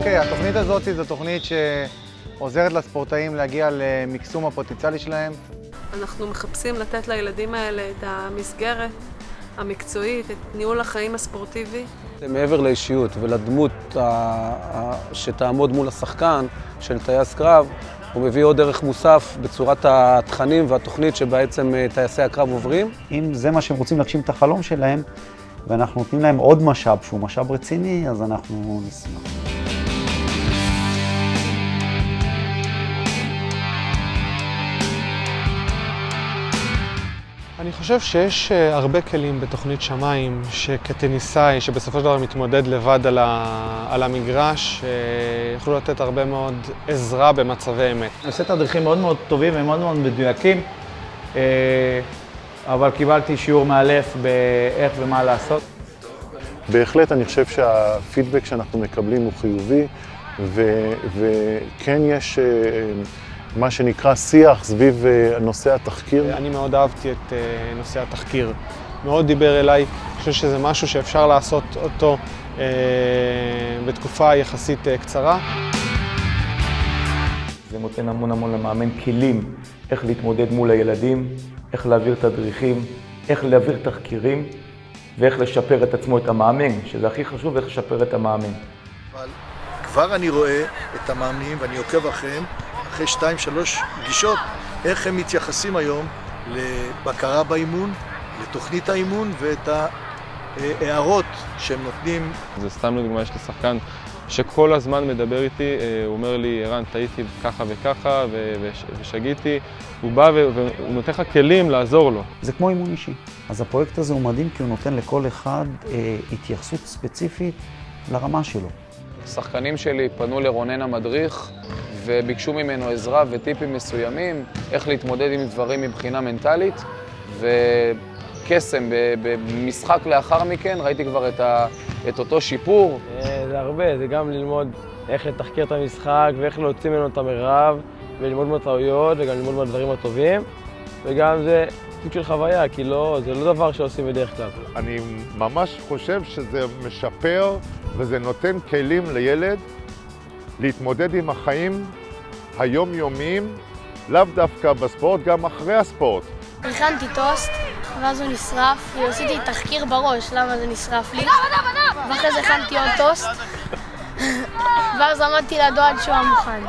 אוקיי, התוכנית הזאת זו תוכנית שעוזרת לספורטאים להגיע למקסום הפוטנציאלי שלהם. אנחנו מחפשים לתת לילדים האלה את המסגרת המקצועית, את ניהול החיים הספורטיבי. מעבר לאישיות ולדמות שתעמוד מול השחקן של טייס קרב, הוא מביא עוד ערך מוסף בצורת התכנים והתוכנית שבעצם טייסי הקרב עוברים. אם זה מה שהם רוצים להגשים את החלום שלהם, ואנחנו נותנים להם עוד משאב שהוא משאב רציני, אז אנחנו נשמח. אני חושב שיש הרבה כלים בתוכנית שמיים שכטניסאי, שבסופו של דבר מתמודד לבד על המגרש, יכולו לתת הרבה מאוד עזרה במצבי אמת. אני עושה תדריכים מאוד מאוד טובים ומאוד מאוד מדויקים, אבל קיבלתי שיעור מאלף באיך ומה לעשות. בהחלט אני חושב שהפידבק שאנחנו מקבלים הוא חיובי, וכן יש מה שנקרא שיח סביב נושא התחקיר. אני מאוד אהבתי את נושא התחקיר. מאוד דיבר אליי, אני חושב שזה משהו שאפשר לעשות אותו בתקופה יחסית קצרה. זה נותן המון למאמן כלים, איך להתמודד מול הילדים, איך להעביר תדריכים, איך להעביר תחקירים, ואיך לשפר את עצמו, את המאמן, שזה הכי חשוב, ואיך לשפר את המאמן. אבל כבר אני רואה את המאמנים ואני עוקב אחריהם, אחרי 2-3 פגישות, איך הם מתייחסים היום לבקרה באימון, לתוכנית האימון ואת ההערות שהם נותנים. זה סתם לדוגמה, יש לי שחקן שכל הזמן מדבר איתי, הוא אומר לי, ערן, טעיתי ככה וככה ושגיתי, הוא בא והוא נותן לך כלים לעזור לו. זה כמו אימון אישי. אז הפרויקט הזה הוא מדהים כי הוא נותן לכל אחד התייחסות ספציפית לרמה שלו. השחקנים שלי פנו לרונן המדריך וביקשו ממנו עזרה וטיפים מסוימים, איך להתמודד עם דברים מבחינה מנטלית, וקסם, במשחק לאחר מכן ראיתי כבר את אותו שיפור. זה הרבה, זה גם ללמוד איך לתחקר את המשחק ואיך להוציא ממנו את המרב, וללמוד מהטעויות וגם ללמוד מהדברים הטובים, וגם זה סוג של חוויה, כי זה לא דבר שעושים בדרך כלל. אני ממש חושב שזה משפר וזה נותן כלים לילד להתמודד עם החיים היומיומיים, לאו דווקא בספורט, גם אחרי הספורט. הכנתי טוסט, ואז הוא נשרף, ועשיתי תחקיר בראש למה זה נשרף לי. ואחרי זה הכנתי עוד טוסט, ואז עמדתי לידו עד שהוא המוכן.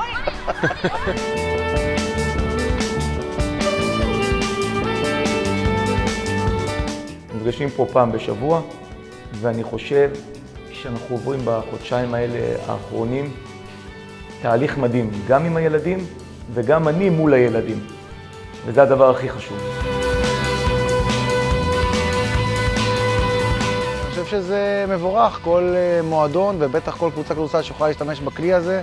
נפגשים פה פעם בשבוע, ואני חושב שאנחנו עוברים בחודשיים האלה האחרונים תהליך מדהים, גם עם הילדים וגם אני מול הילדים, וזה הדבר הכי חשוב. אני חושב שזה מבורך, כל מועדון ובטח כל קבוצה כדורסל שיכולה להשתמש בכלי הזה.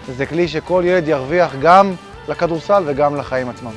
זה כלי שכל ילד ירוויח גם לכדורסל וגם לחיים עצמם.